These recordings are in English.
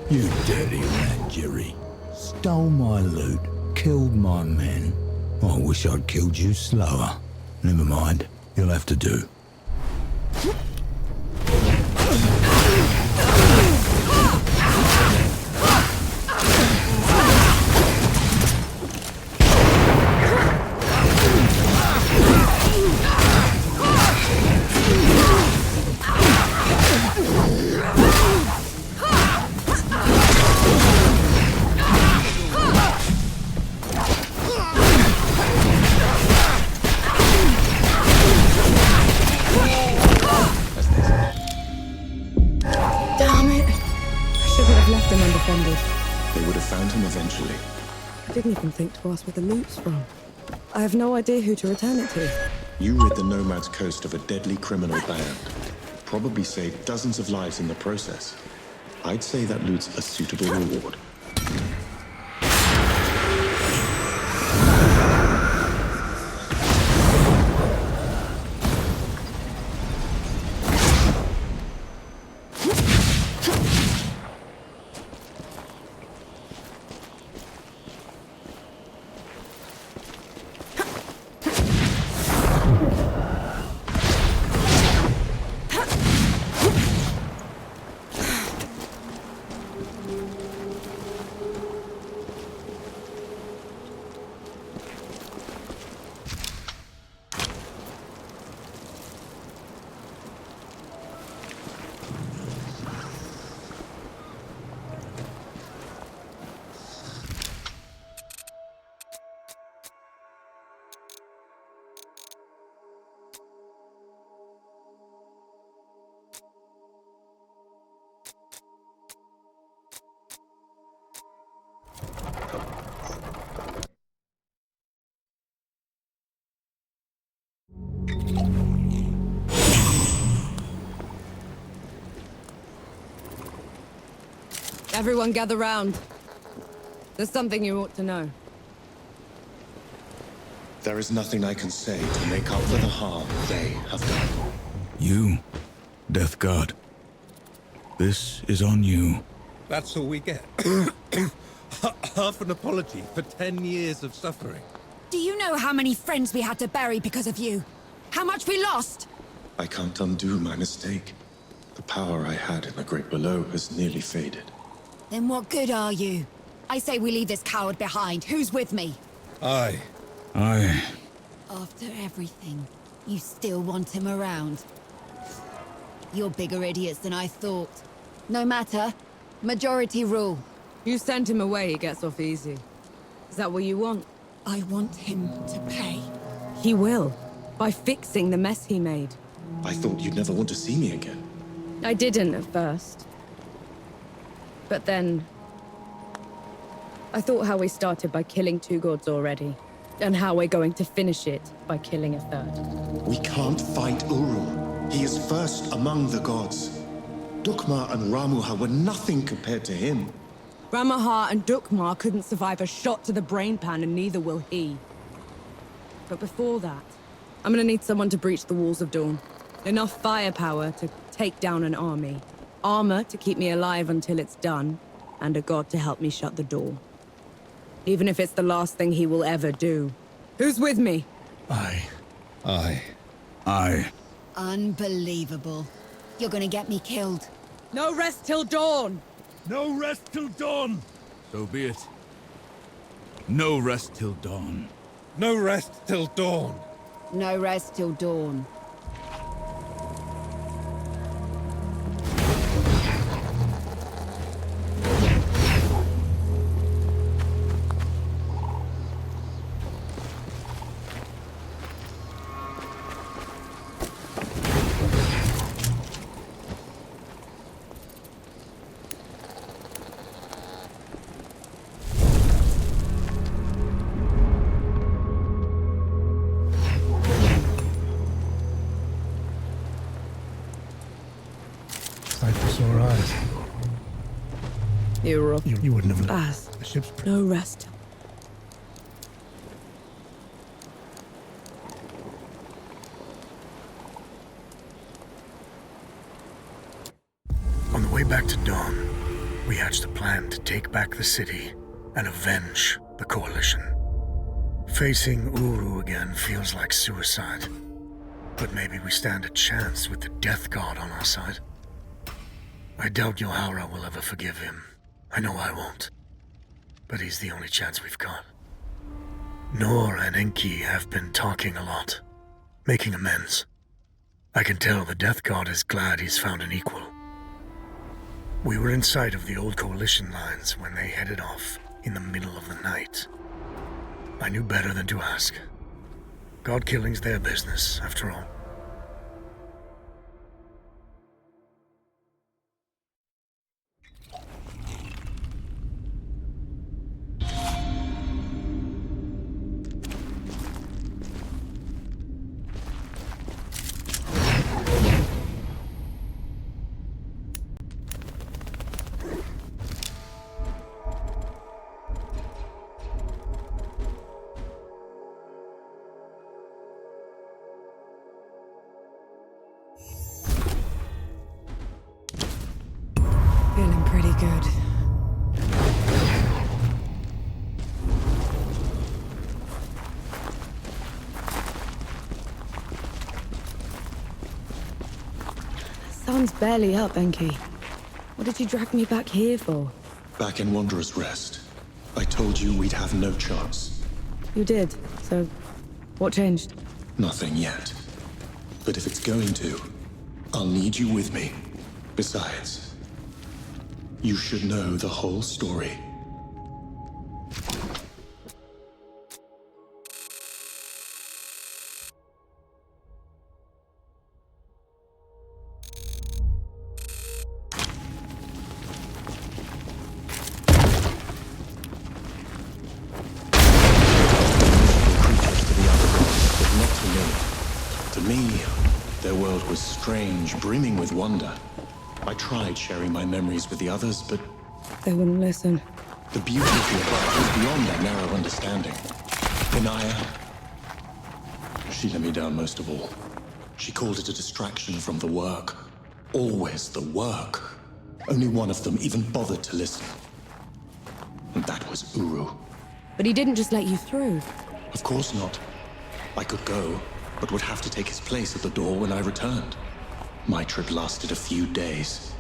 You dirty rat, Jerry. Stole my loot, killed my men. I wish I'd killed you slower. Never mind, you'll have to do. They would have found him eventually. I didn't even think to ask where the loot's from. I have no idea who to return it to. You rid the Nomad's coast of a deadly criminal band. Probably saved dozens of lives in the process. I'd say that loot's a suitable reward. Everyone gather round. There's something you ought to know. There is nothing I can say to make up for the harm they have done. You, Death God. This is on you. That's all we get. Half an apology for 10 years of suffering. Do you know how many friends we had to bury because of you? How much we lost? I can't undo my mistake. The power I had in the Great Below has nearly faded. Then what good are you? I say we leave this coward behind. Who's with me? Aye. After everything, you still want him around. You're bigger idiots than I thought. No matter. Majority rule. You send him away, he gets off easy. Is that what you want? I want him to pay. He will. By fixing the mess he made. I thought you'd never want to see me again. I didn't at first. But then... I thought how we started by killing 2 gods already. And how we're going to finish it by killing a 3rd. We can't fight Urul. He is first among the gods. Dukmar and Ramuha were nothing compared to him. Ramahar and Dukmar couldn't survive a shot to the brain pan, and neither will he. But before that, I'm gonna need someone to breach the walls of Dawn. Enough firepower to take down an army. Armor to keep me alive until it's done. And a god to help me shut the door. Even if it's the last thing he will ever do. Who's with me? Aye. Aye. Aye. Unbelievable. You're gonna get me killed. No rest till dawn! No rest till dawn! So be it. No rest till dawn. No rest till dawn. No rest till dawn. Sight for sore eyes. You were up. You wouldn't have known. As. The ship's No rest. On the way back to Dawn, we hatched a plan to take back the city and avenge the Coalition. Facing Uru again feels like suicide. But maybe we stand a chance with the Death God on our side. I doubt Yohara will ever forgive him. I know I won't. But he's the only chance we've got. Nor and Enki have been talking a lot, making amends. I can tell the Death God is glad he's found an equal. We were in sight of the old Coalition lines when they headed off in the middle of the night. I knew better than to ask. God killing's their business, after all. Feeling pretty good. Sun's barely up, Enki. What did you drag me back here for? Back in Wanderer's Rest, I told you we'd have no chance. You did, so what changed? Nothing yet. But if it's going to, I'll need you with me. Besides, you should know the whole story. To me, their world was strange, brimming with wonder. I tried sharing my memories with the others, but They wouldn't listen. the beauty of the above was beyond their narrow understanding. Inaya, she let me down most of all. She called it a distraction from the work. Always the work. Only one of them even bothered to listen. And that was Uru. But he didn't just let you through. Of course not. I could go, but would have to take his place at the door when I returned. My trip lasted a few days.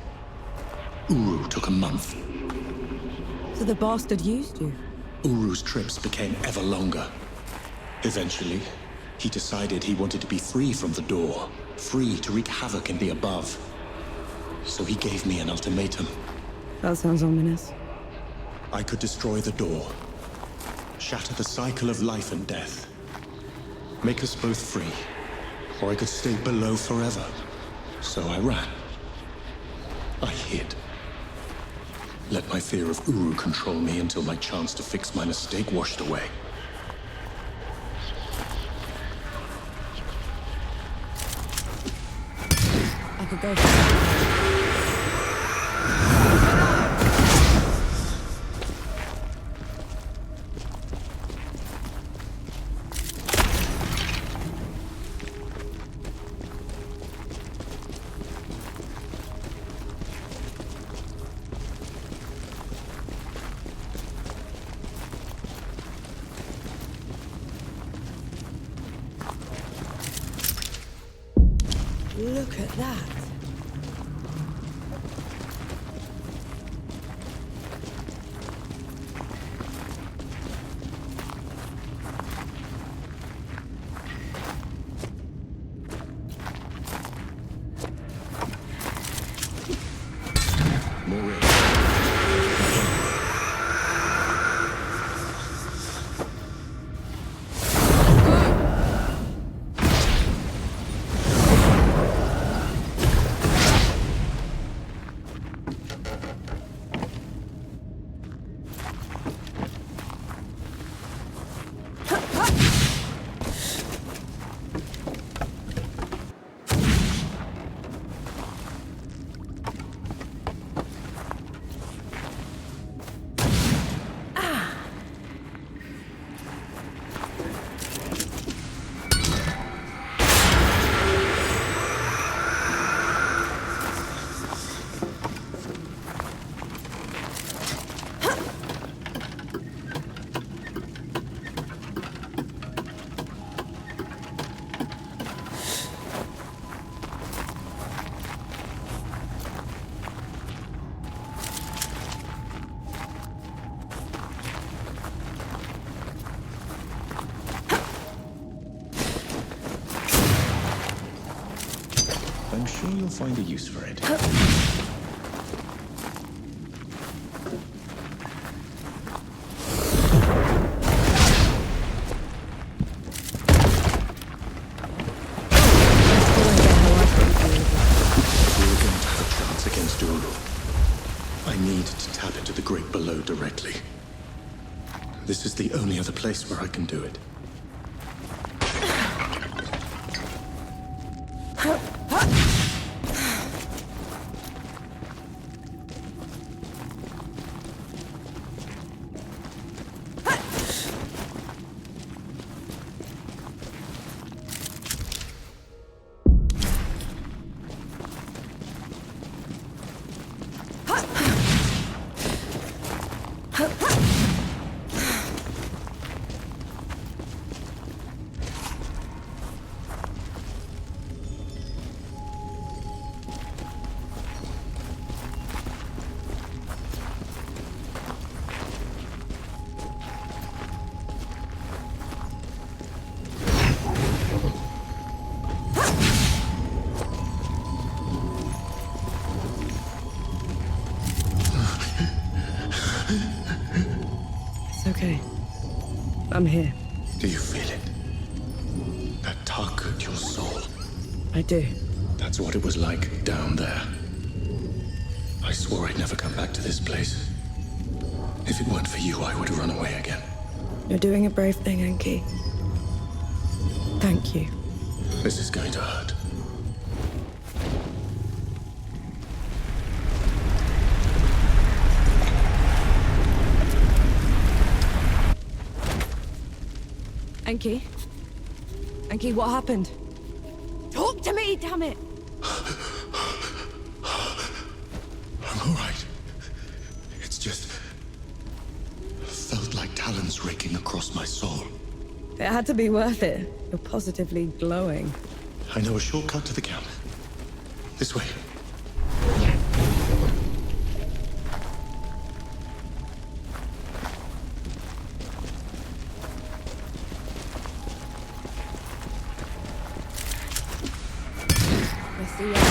Uru took a month. So the bastard used you. Uru's trips became ever longer. Eventually, he decided he wanted to be free from the door, free to wreak havoc in the above. So he gave me an ultimatum. That sounds ominous. I could destroy the door, shatter the cycle of life and death, make us both free, or I could stay below forever. So I ran. I hid. Let my fear of Uru control me until my chance to fix my mistake washed away. I could go for it. Look at that. More in. I'm sure you'll find a use for it. We're going to have a chance against Uru. I need to tap into the Great Below directly. This is the only other place where I can do it. Okay. I'm here. Do you feel it? That tug at your soul. I do. That's what it was like down there. I swore I'd never come back to this place. If it weren't for you, I would have run away again. You're doing a brave thing, Enki. Thank you. This is going to hurt. Enki? Enki, what happened? Talk to me, damn it! I'm all right. It's just... felt like talons raking across my soul. It had to be worth it. You're positively glowing. I know a shortcut to the camp. This way. I see what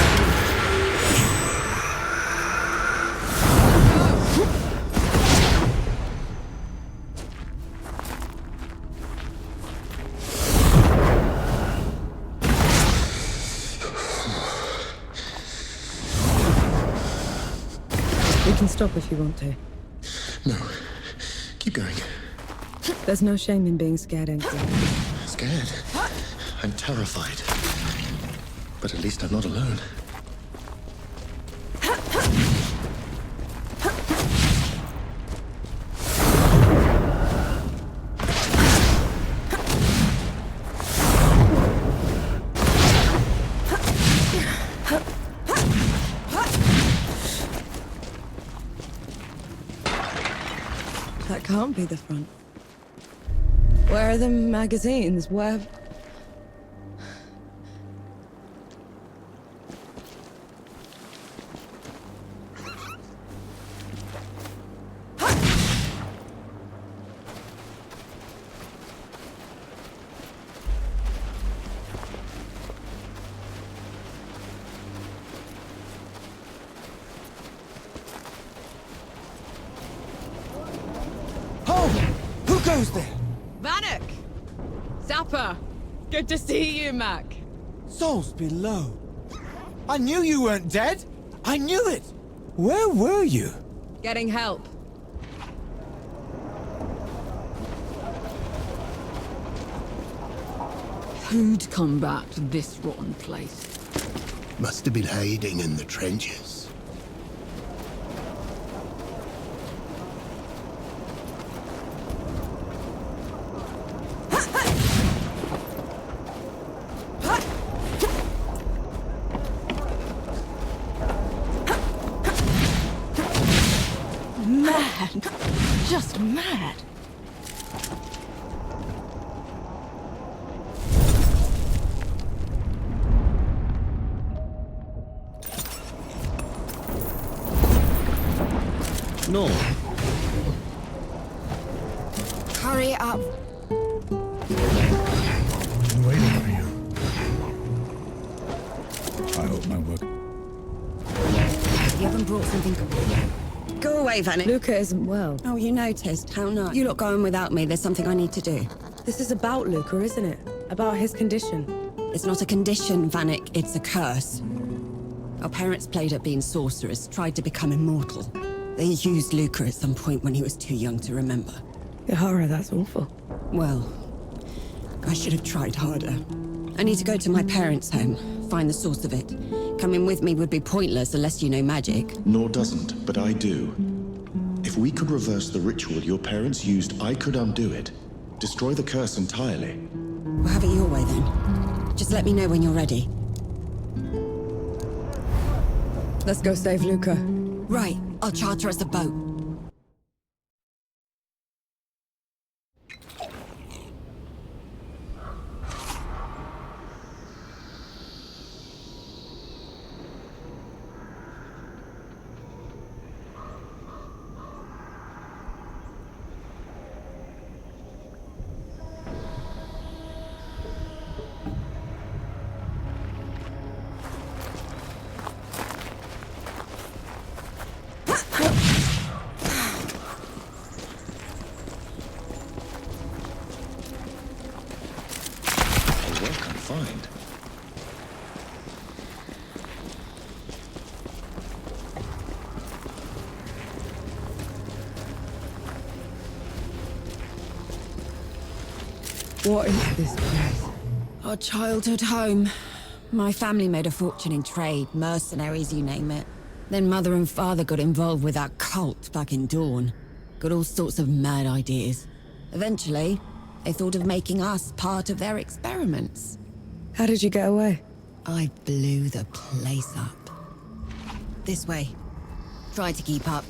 We can stop if you want to. No. Keep going. There's no shame in being scared, Enki. Scared? I'm terrified. But at least I'm not alone. That can't be the front. Where are the magazines? Where... Who's there? Vanek! Zappa! Good to see you, Mac. Souls below. I knew you weren't dead! I knew it! Where were you? Getting help. Who'd come back to this rotten place? Must have been hiding in the trenches. Mad. Just mad. No. Hurry up. I'm waiting for you. I hope my work. You haven't brought something. Go away, Vanek. Luca isn't well. Oh, you noticed. How nice. You lot going without me. There's something I need to do. This is about Luca, isn't it? About his condition. It's not a condition, Vanek. It's a curse. Our parents played at being sorcerers, tried to become immortal. They used Luca at some point when he was too young to remember. Yahara, that's awful. Well, I should have tried harder. I need to go to my parents' home, find the source of it. Coming with me would be pointless unless you know magic. Nor doesn't, but I do. If we could reverse the ritual your parents used, I could undo it. Destroy the curse entirely. We'll have it your way then. Just let me know when you're ready. Let's go save Luca. Right, I'll charter us a boat. A welcome find. What is this place? Our childhood home. My family made a fortune in trade, mercenaries, you name it. Then Mother and Father got involved with that cult back in Dawn. Got all sorts of mad ideas. Eventually, they thought of making us part of their experiments. How did you get away? I blew the place up. This way. Try to keep up.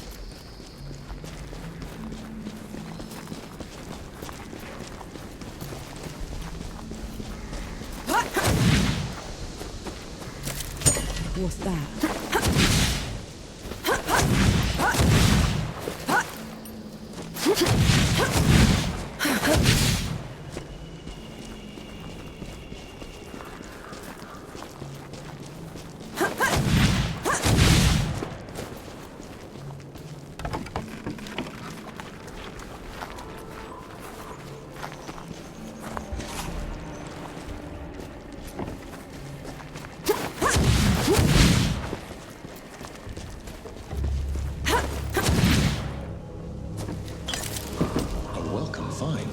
What's that? A welcome find.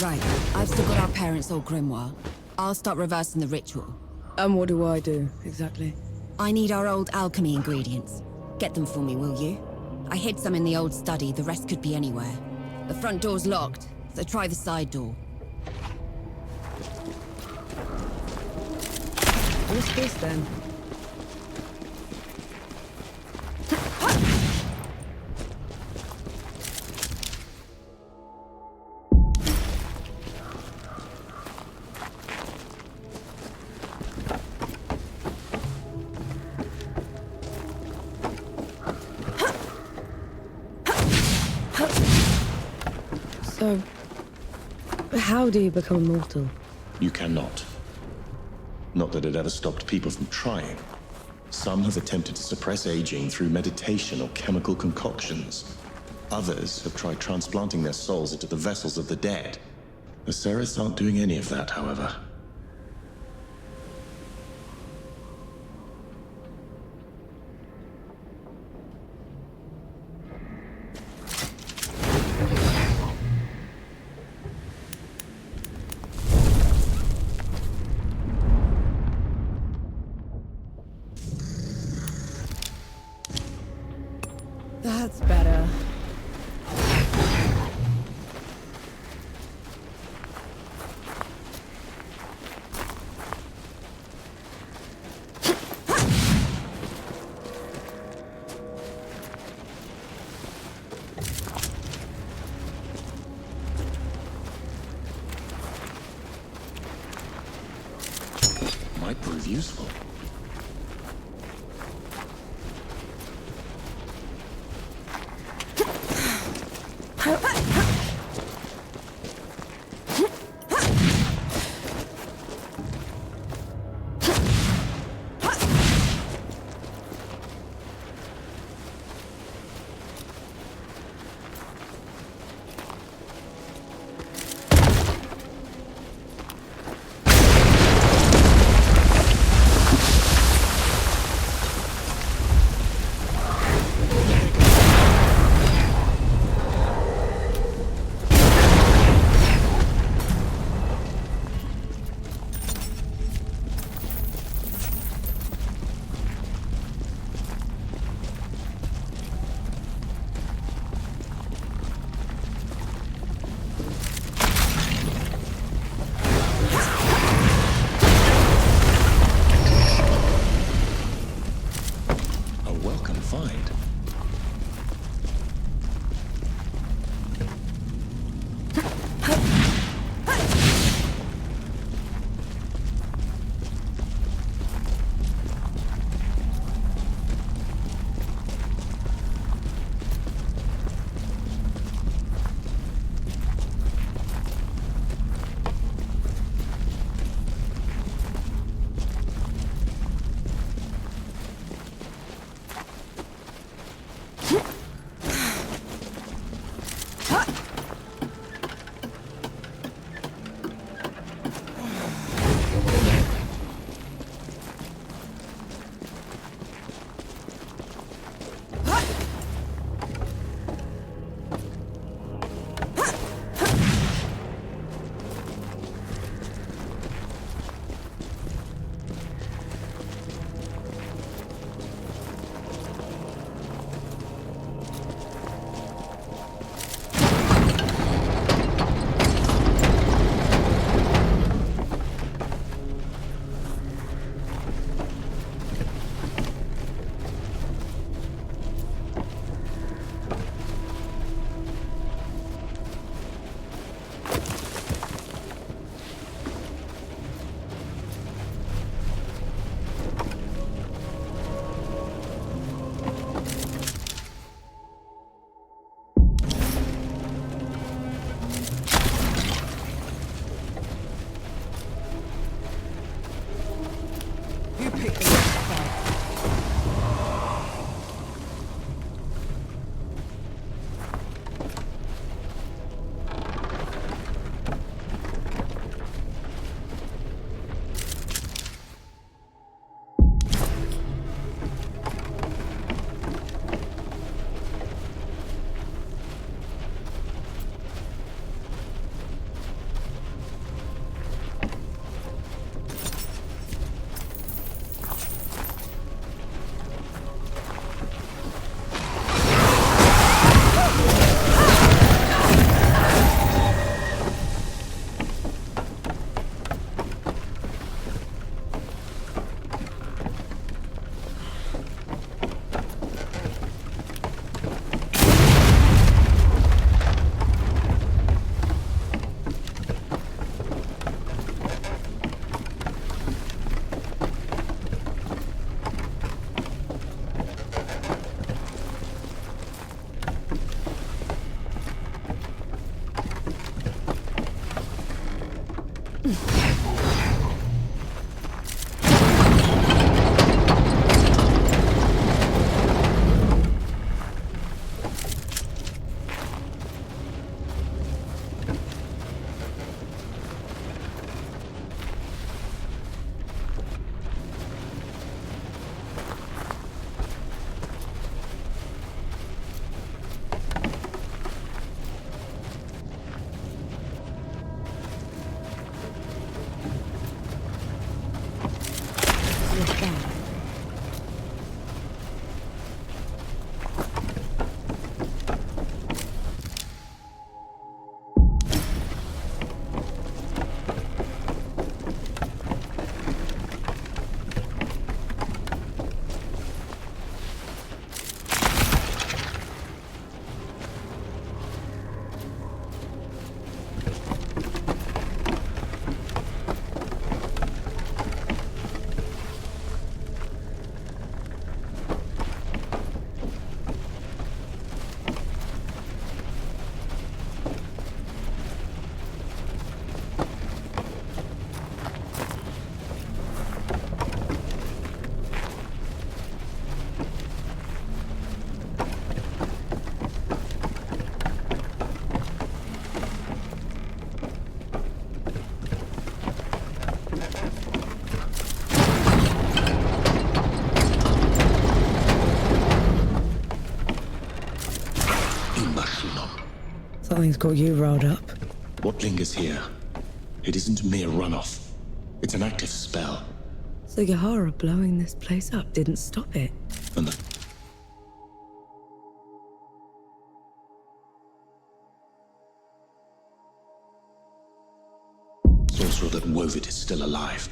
Right, I've still got our parents' old grimoire. I'll start reversing the ritual. And what do I do, exactly? I need our old alchemy ingredients. Get them for me, will you? I hid some in the old study, the rest could be anywhere. The front door's locked, so try the side door. What's this then? So, how do you become immortal? You cannot. Not that it ever stopped people from trying. Some have attempted to suppress aging through meditation or chemical concoctions. Others have tried transplanting their souls into the vessels of the dead. The Sereths aren't doing any of that, however. That's better. Might prove useful. with that. Something's got you riled up. What lingers here? It isn't a mere runoff. It's an active spell. So Yahara blowing this place up didn't stop it. And the sorcerer that wove it is still alive.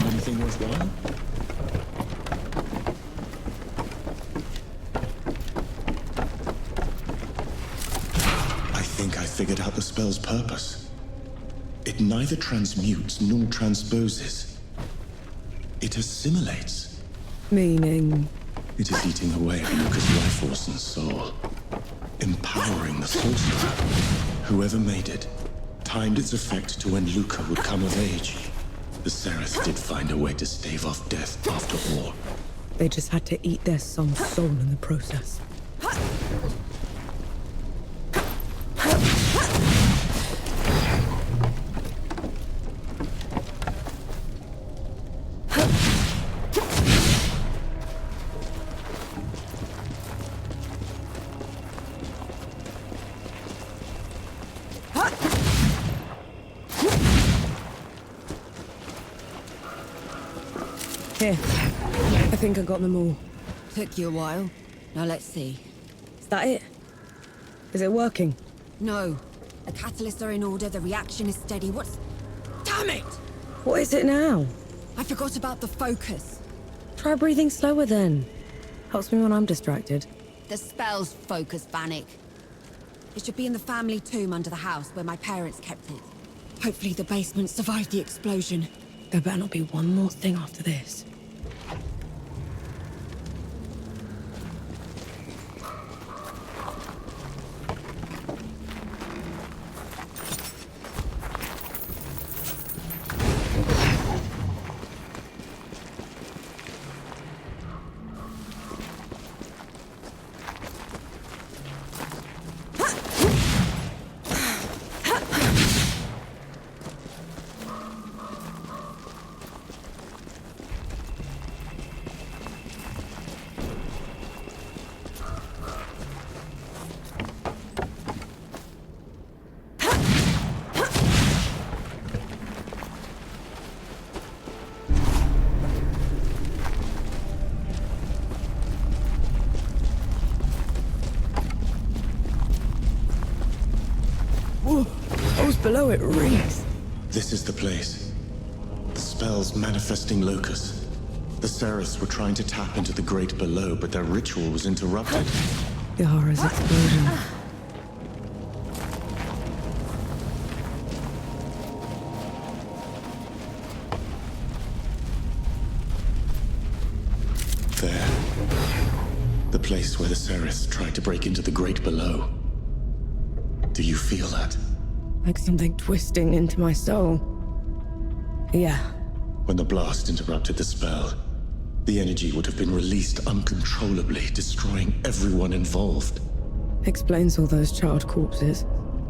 Anything worthwhile? I think I figured out the spell's purpose. It neither transmutes nor transposes. It assimilates. Meaning? It is eating away at Luca's life force and soul. Empowering the sorcerer. Whoever made it timed its effect to when Luca would come of age. The Seraph did find a way to stave off death after all. They just had to eat their son's soul in the process. Here. I think I got them all. Took you a while. Now let's see. Is that it? Is it working? No. The catalysts are in order, the reaction is steady. Damn it! What is it now? I forgot about the focus. Try breathing slower then. Helps me when I'm distracted. The spell's focus, Vanek. It should be in the family tomb under the house where my parents kept it. Hopefully the basement survived the explosion. There better not be one more thing after this. below, it reeks. This is the place. The spell's manifesting locus. The Sereths were trying to tap into the great below, but their ritual was interrupted. Yahara's explosion. There. The place where the Sereths tried to break into the great below. Do you feel that? Like something twisting into my soul. Yeah. When the blast interrupted the spell, the energy would have been released uncontrollably, destroying everyone involved. Explains all those charred corpses.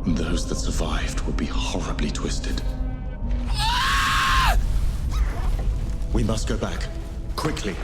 And those that survived would be horribly twisted. We must go back. Quickly.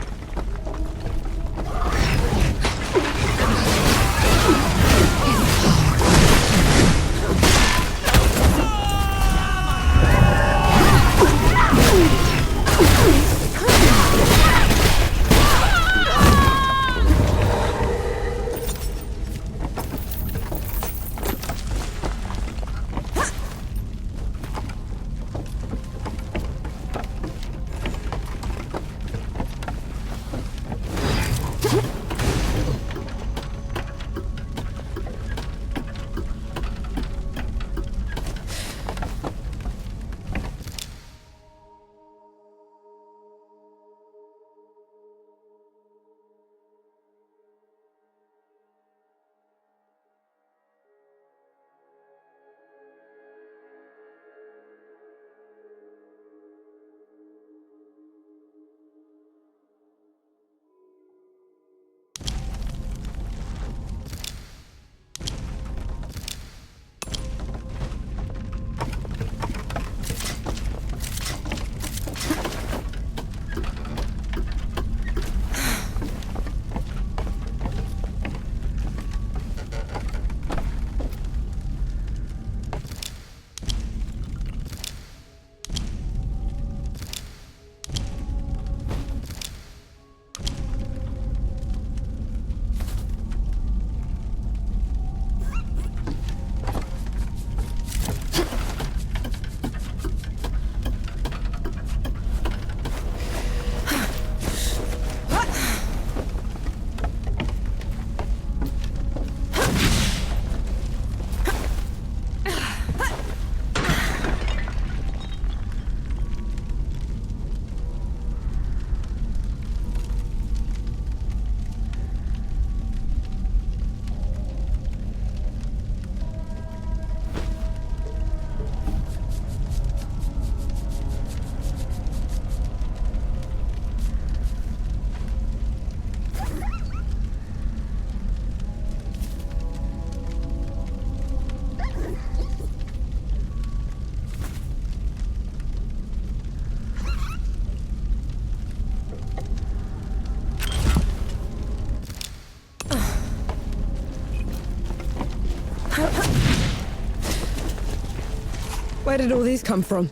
Where did all these come from?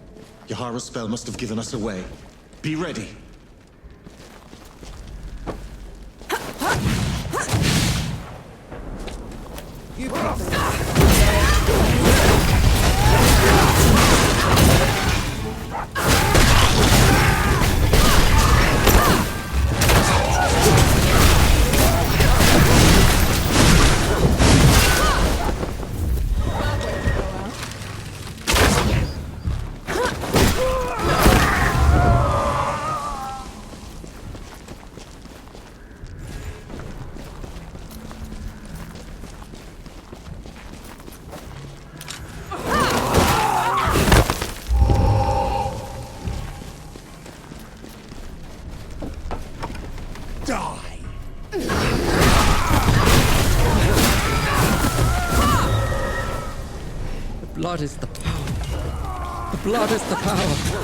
Yahara's spell must have given us away. Be ready. Blood is the power. The blood is the power.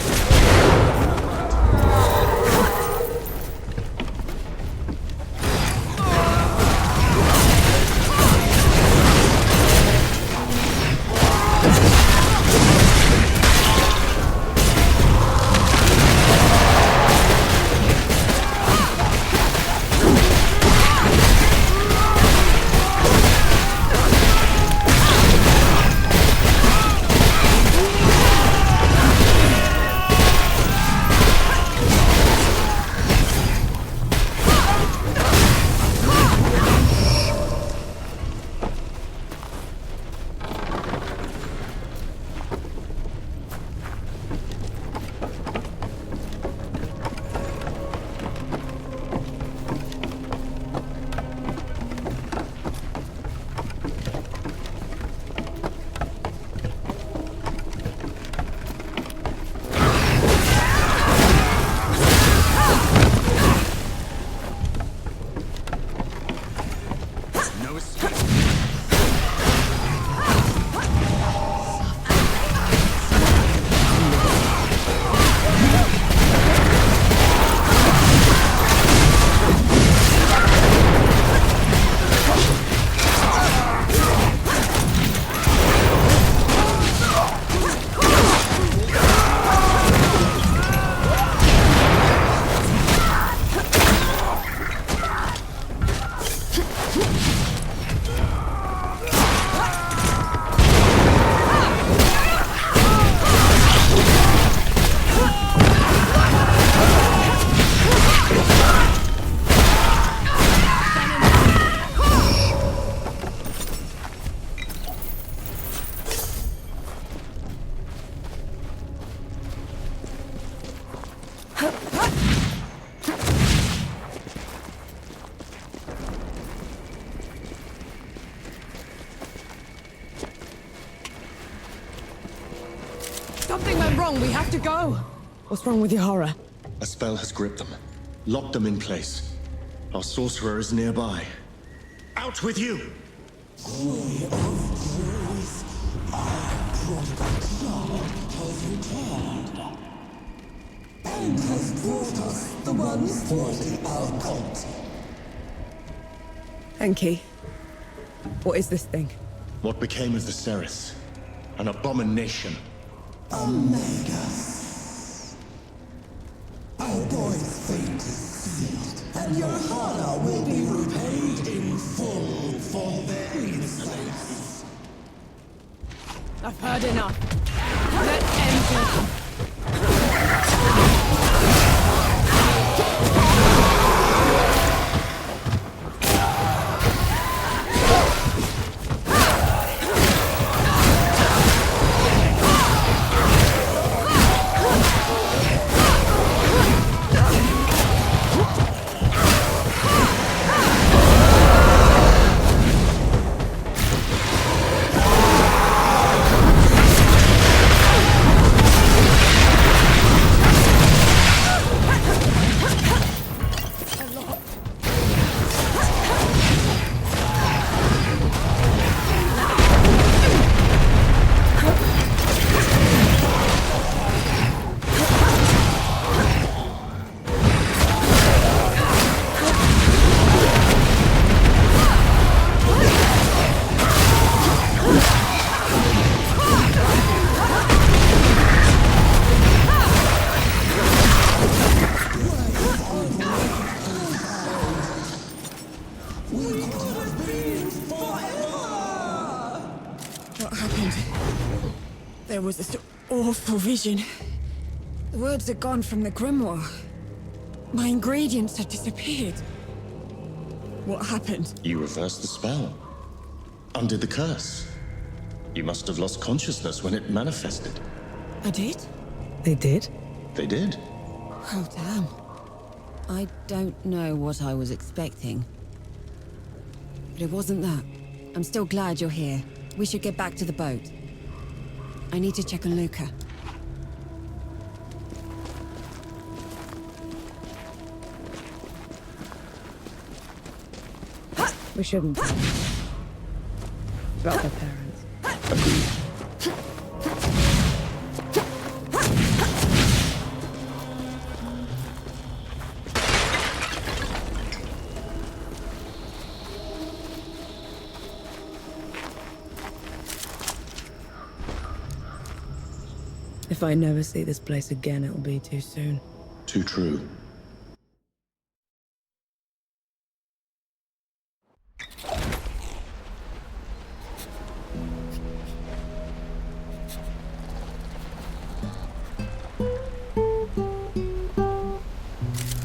wrong. We have to go. What's wrong with your horror? A spell has gripped them, locked them in place. Our sorcerer is nearby. Out with you! And has brought us the ones thwarting our cult. Enki, what is this thing? What became of the Sereth? An abomination. Omegas. Our boy's fate is sealed, and your honor will be repaid in full for their insolence. I've heard enough. Let's end this. There was this awful vision. The words had gone from the grimoire. My ingredients had disappeared. What happened? You reversed the spell. Undid the curse. You must have lost consciousness when it manifested. I did? They did? They did. Oh, damn. I don't know what I was expecting. But it wasn't that. I'm still glad you're here. We should get back to the boat. I need to check on Luca. We shouldn't. About their parents. If I never see this place again, it'll be too soon. Too true.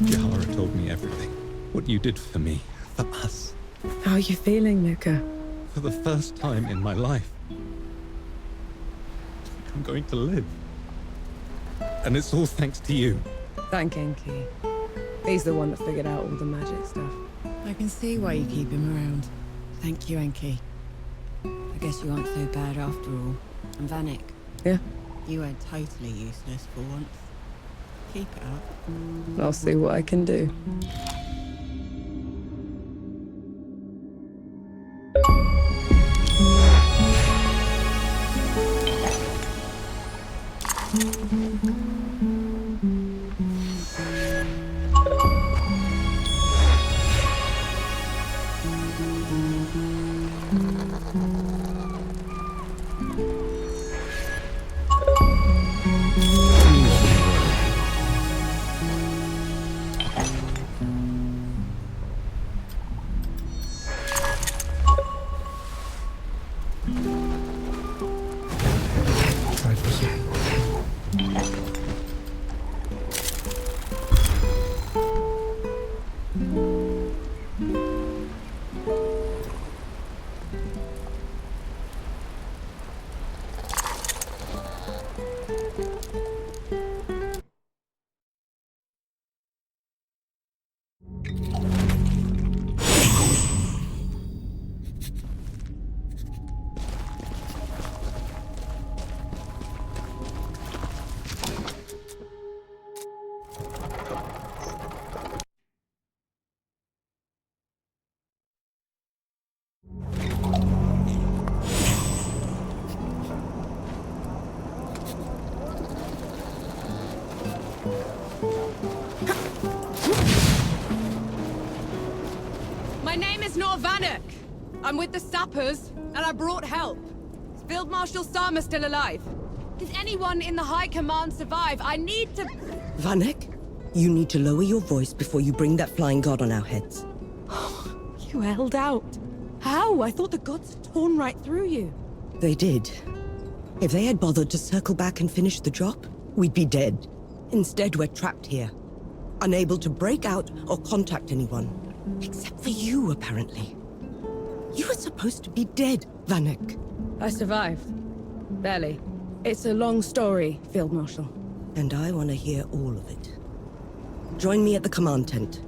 Yahara told me everything. What you did for me, for us. How are you feeling, Luca? For the first time in my life. I'm going to live. And it's all thanks to you. Thank Enki. He's the one that figured out all the magic stuff. I can see why you keep him around. Thank you, Enki. I guess you aren't so bad after all. And Vanek. Yeah? You weren't totally useless for once. Keep it up. I'll see what I can do. My name is Nor Vanek. I'm with the sappers, and I brought help. Is Field Marshal Sama still alive? Did anyone in the High Command survive? I need to... Vanek, you need to lower your voice before you bring that flying god on our heads. You held out. How? I thought the gods had torn right through you. They did. If they had bothered to circle back and finish the job, we'd be dead. Instead, we're trapped here. Unable to break out or contact anyone. Except for you, apparently. You were supposed to be dead, Vanek. I survived. Barely. It's a long story, Field Marshal. And I want to hear all of it. Join me at the command tent.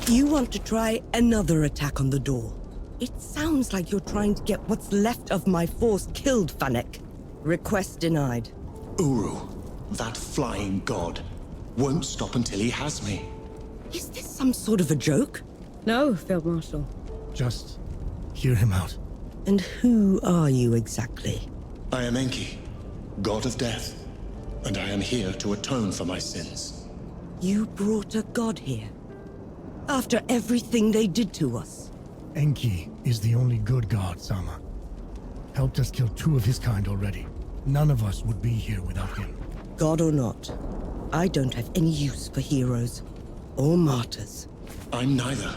You want to try another attack on the door? It sounds like you're trying to get what's left of my force killed, Vanek. Request denied. Uru, that flying god, won't stop until he has me. Is this some sort of a joke? No, Field Marshal. Just hear him out. And who are you exactly? I am Enki, god of death, and I am here to atone for my sins. You brought a god here? After everything they did to us? Enki is the only good god, Sama. Helped us kill 2 of his kind already. None of us would be here without him. God or not, I don't have any use for heroes or martyrs. I'm neither.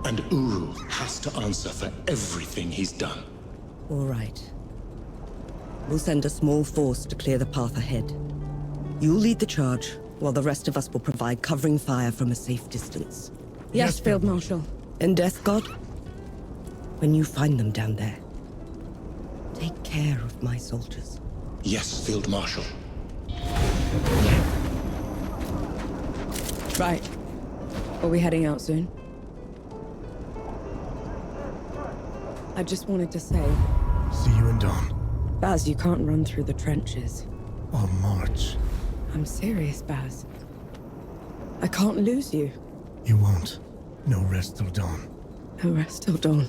And Uru has to answer for everything he's done. All right. We'll send a small force to clear the path ahead. You'll lead the charge, while the rest of us will provide covering fire from a safe distance. Yes, Field Marshal. And Death God? When you find them down there, take care of my soldiers. Yes, Field Marshal. Right. Are we heading out soon? I just wanted to say... See you in dawn. Baz, you can't run through the trenches. I'll march. I'm serious, Baz. I can't lose you. You won't. No rest till dawn. No rest till dawn.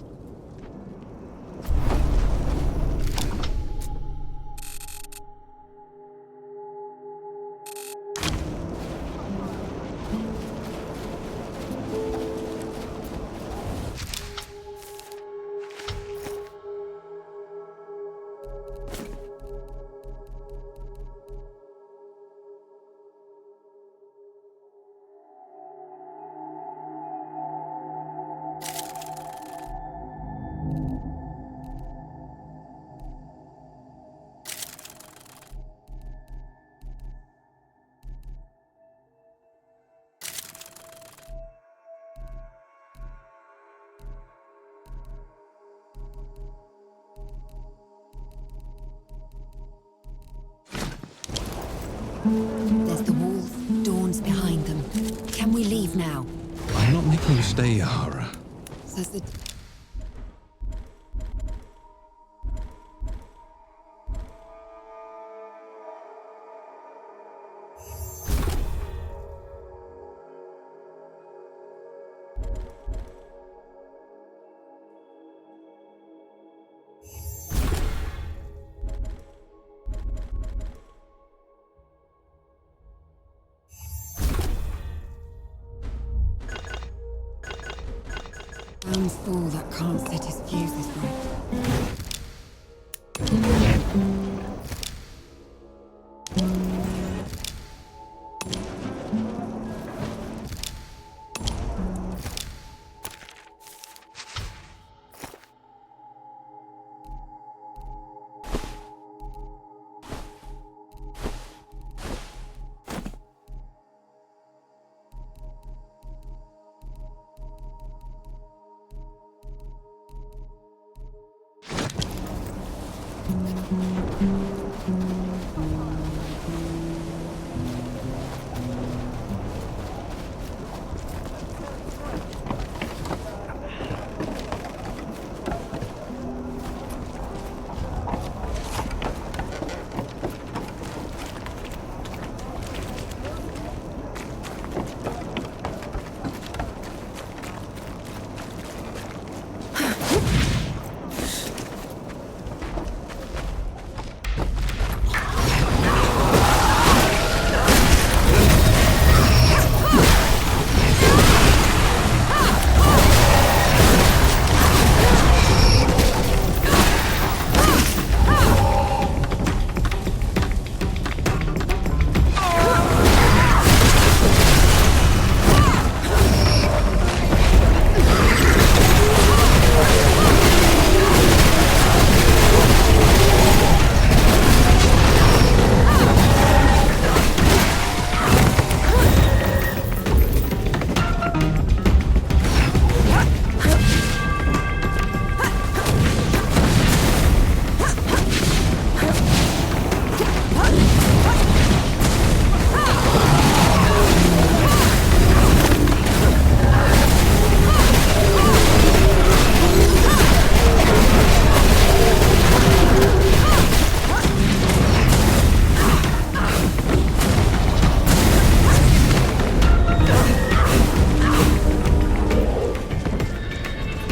There's the wolf. Dawn's behind them. Can we leave now? I'm not making you stay, Yahara. Says the... Brown fool that can't set his fuses right.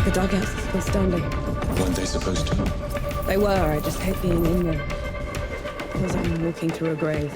The dugouts are still standing. Weren't they supposed to? They were, I just hate being in there. Feels like I'm walking through a grave.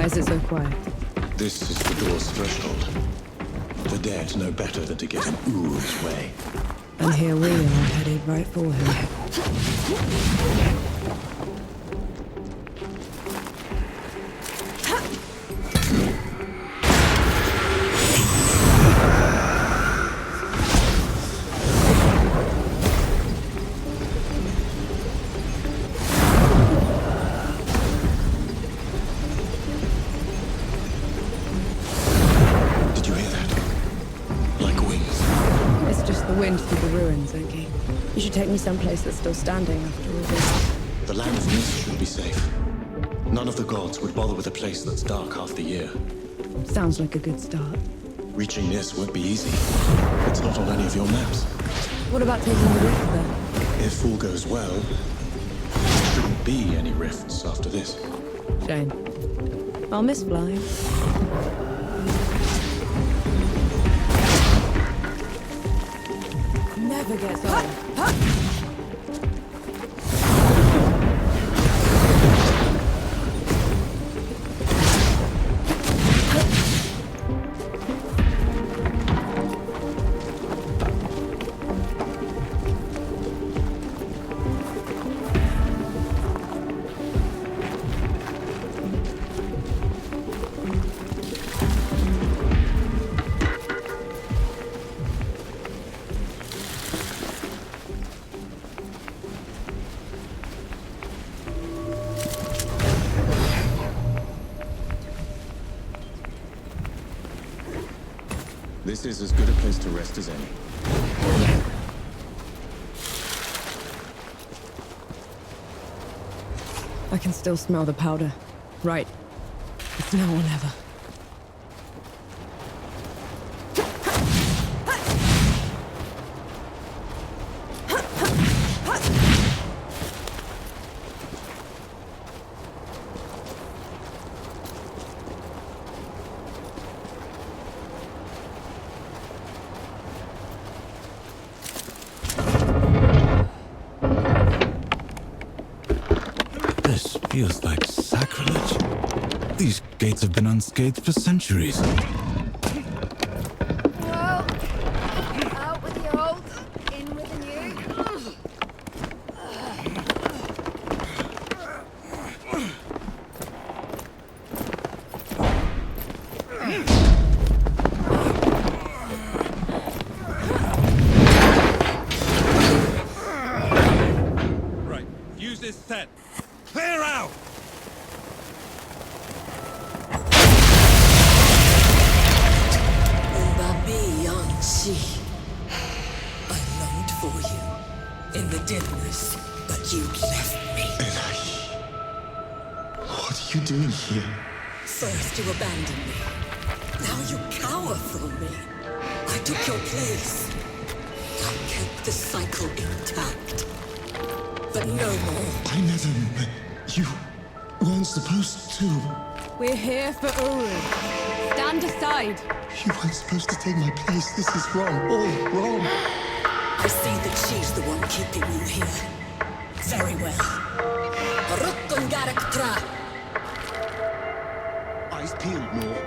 Is it so quiet? This is the door's threshold. The dead know better than to get in Uru's way. And here we are, headed right for him. Wind through the ruins, okay? You should take me someplace that's still standing after all this. The land of mist should be safe. None of the gods would bother with a place that's dark half the year. Sounds like a good start. Reaching this won't be easy. It's not on any of your maps. What about taking the rift then? If all goes well, there shouldn't be any rifts after this. Shame. I'll miss flying. Never gets old. This is as good a place to rest as any. I can still smell the powder. Right. It's now or never. This feels like sacrilege. These gates have been unscathed for centuries. Well, out with the old, in with the new. Right, use this set. Clear out! I longed for you in the dimness, but you left me. What are you doing here? First you abandoned me. Now you cower from me. I took your place. I kept the cycle intact. But no more. I never... You weren't supposed to. We're here for Uru. Stand aside. You weren't supposed to take my place. This is wrong. All wrong. I see that she's the one keeping you here. Very well. Eyes peeled more.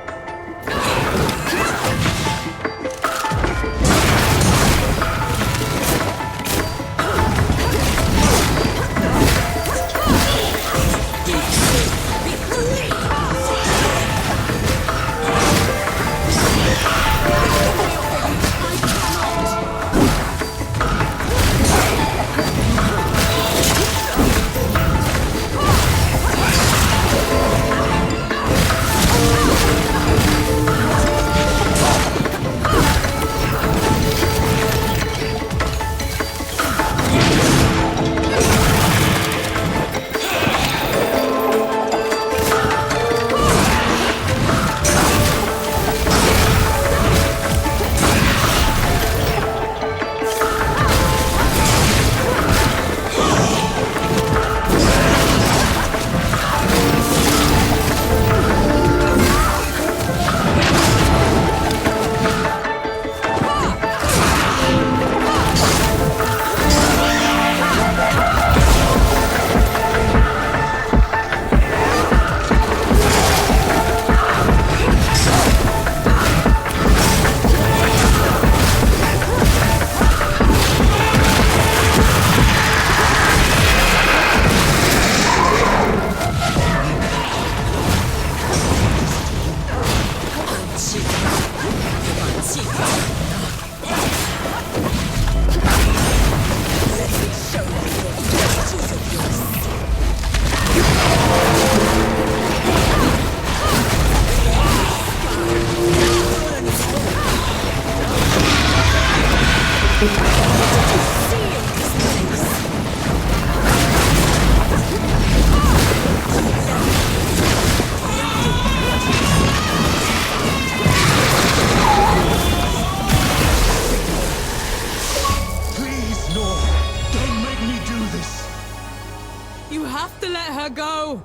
have to let her go!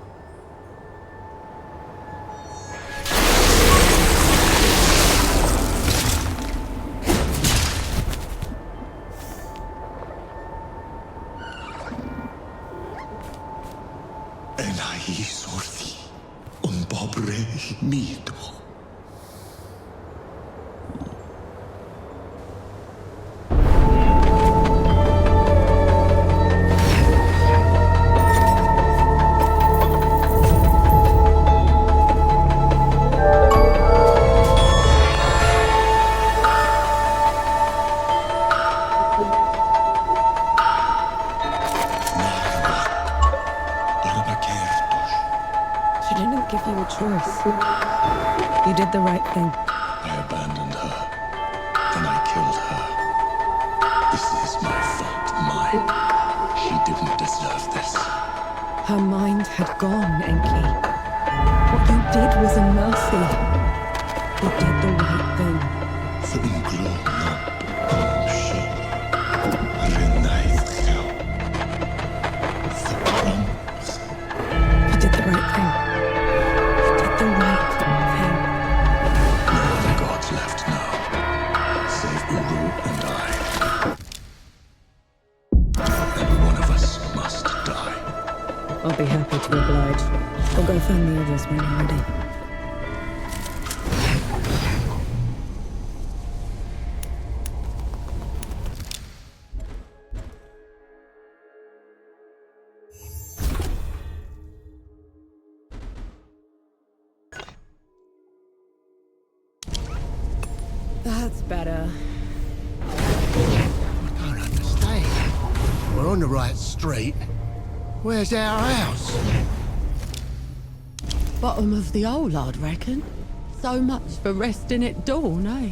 Enai sorthi, un pobre mito. She didn't give you a choice. You did the right thing. I abandoned her. Then I killed her. This is my fault, mine. She didn't deserve this. Her mind had gone, Enki. What you did was a mercy. You did the right thing. You did the right thing. You did the right thing. No other gods left now, save Uru and I. And one of us must die. I'll be happy to oblige. I'll go find the others when you're ready. That's better. I don't understand. We're on the right street. Where's our house? Bottom of the hole, I'd reckon. So much for resting at dawn, eh?